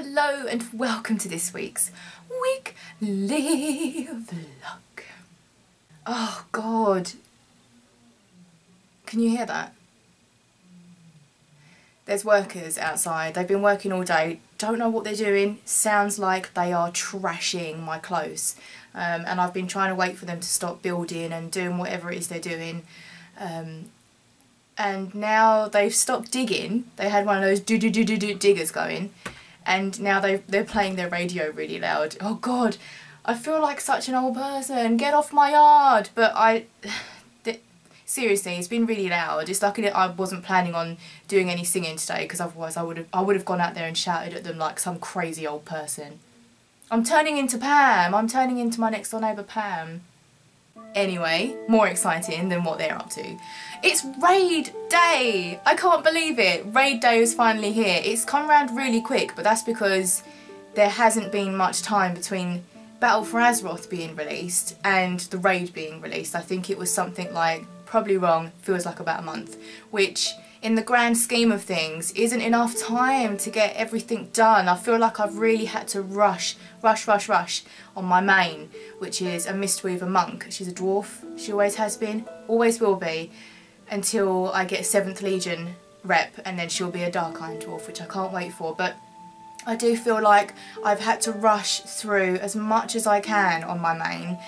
Hello and welcome to this week's weekly vlog. Oh God, can you hear that? There's workers outside, they've been working all day, don't know what they're doing, sounds like they are trashing my clothes. And I've been trying to wait for them to stop building and doing whatever it is they're doing. And now they've stopped digging. They had one of those do diggers going, and now they're playing their radio really loud. Oh God, I feel like such an old person. Get off my yard! But seriously, it's been really loud. It's lucky that I wasn't planning on doing any singing today, because otherwise I would have gone out there and shouted at them like some crazy old person. I'm turning into Pam. I'm turning into my next door neighbour Pam. Anyway, more exciting than what they're up to. It's raid day! I can't believe it. Raid day is finally here. It's come round really quick, but that's because there hasn't been much time between Battle for Azeroth being released and the raid being released. I think it was something like, probably wrong, feels like about a month, which in the grand scheme of things isn't enough time to get everything done. I feel like I've really had to rush on my main, which is a Mistweaver monk. She's a dwarf, she always has been, always will be, until I get 7th Legion rep, and then she'll be a Dark Iron dwarf, which I can't wait for. But I do feel like I've had to rush through as much as I can on my main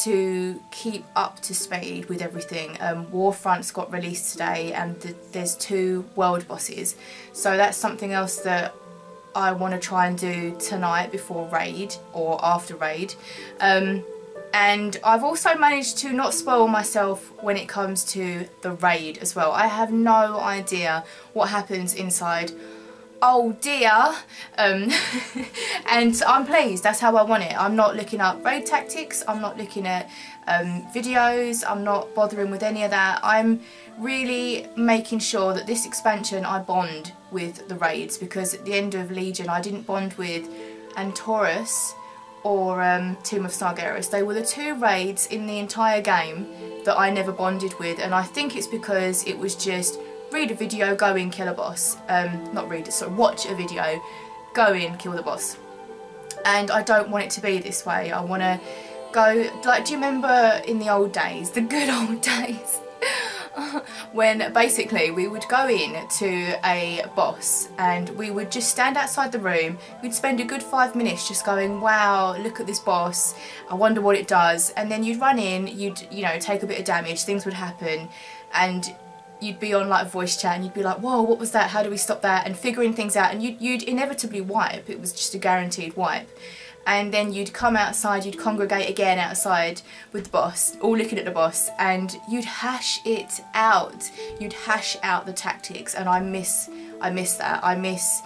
to keep up to speed with everything. Warfront's got released today, and there's 2 world bosses, so that's something else that I want to try and do tonight before raid or after raid. And I've also managed to not spoil myself when it comes to the raid as well. I have no idea what happens inside. Oh dear. And I'm pleased, that's how I want it. I'm not looking up raid tactics, I'm not looking at videos, I'm not bothering with any of that. I'm really making sure that this expansion I bond with the raids, because at the end of Legion I didn't bond with Antorus or Tomb of Sargeras. They were the 2 raids in the entire game that I never bonded with, and I think it's because it was just read a video, go in, kill a boss. Not read it, sorry, watch a video, go in, kill the boss. And I don't want it to be this way. I want to go, like, do you remember in the old days, the good old days, when basically we would go in to a boss and we would just stand outside the room, we'd spend a good 5 minutes just going, wow, look at this boss, I wonder what it does, and then you'd run in, you'd, you know, take a bit of damage, things would happen, and you'd be on like voice chat and you'd be like, whoa, what was that, how do we stop that, and figuring things out, and you'd inevitably wipe. It was just a guaranteed wipe. And then you'd come outside, you'd congregate again outside with the boss, all looking at the boss, and you'd hash it out. You'd hash out the tactics, and I miss that. I miss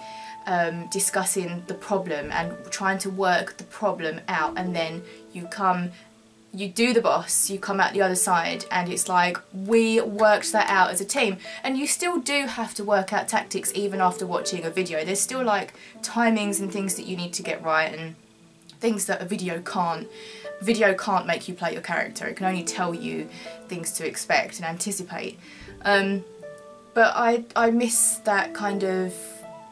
discussing the problem and trying to work the problem out, and then you do the boss, you come out the other side, and it's like, we worked that out as a team. And you still do have to work out tactics even after watching a video. There's still like timings and things that you need to get right, and things that a video can't make you play your character. It can only tell you things to expect and anticipate. But I miss that kind of,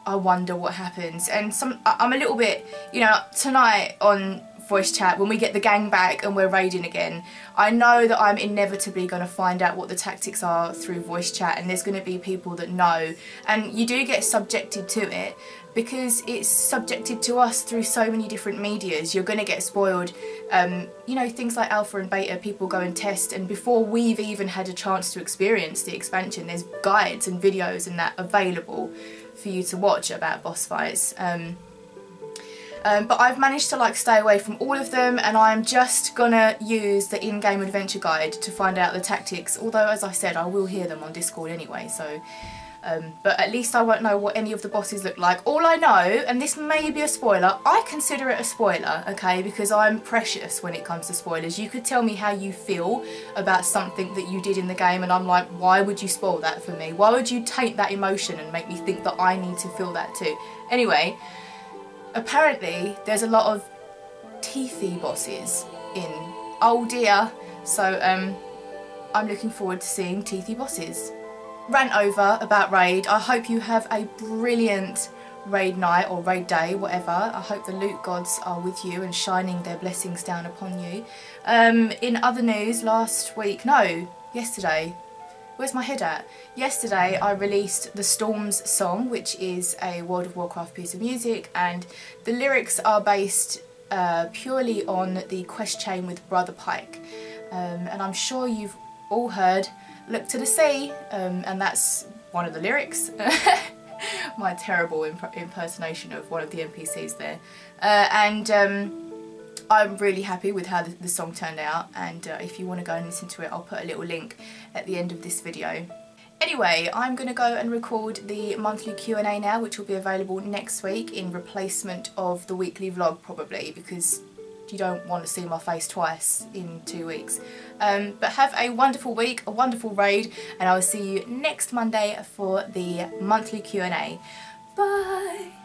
I wonder what happens. And I'm a little bit, you know, tonight on voice chat, when we get the gang back and we're raiding again, I know that I'm inevitably going to find out what the tactics are through voice chat, and there's going to be people that know, and you do get subjected to it because it's subjected to us through so many different medias. You're going to get spoiled. You know, things like alpha and beta, people go and test, and before we've even had a chance to experience the expansion, there's guides and videos and that available for you to watch about boss fights. But I've managed to like stay away from all of them, and I'm just gonna use the in-game adventure guide to find out the tactics, although as I said I will hear them on Discord anyway, so but at least I won't know what any of the bosses look like. All I know, and this may be a spoiler, I consider it a spoiler, okay, because I'm precious when it comes to spoilers. You could tell me how you feel about something that you did in the game, and I'm like, why would you spoil that for me? Why would you taint that emotion and make me think that I need to feel that too? Anyway, apparently there's a lot of teethy bosses in Oh dear, so I'm looking forward to seeing teethy bosses. Rant over about Raid. I hope you have a brilliant raid night or raid day, whatever. I hope the loot gods are with you and shining their blessings down upon you. In other news, yesterday, where's my head at? Yesterday I released the Storms song, which is a World of Warcraft piece of music, and the lyrics are based purely on the quest chain with Brother Pike. And I'm sure you've all heard "Look to the Sea," and that's one of the lyrics. My terrible impersonation of one of the NPCs there. I'm really happy with how the song turned out, and if you want to go and listen to it, I'll put a little link at the end of this video. Anyway, I'm going to go and record the monthly Q&A now, which will be available next week in replacement of the weekly vlog probably, because you don't want to see my face twice in 2 weeks. But have a wonderful week, a wonderful raid, and I will see you next Monday for the monthly Q&A. Bye!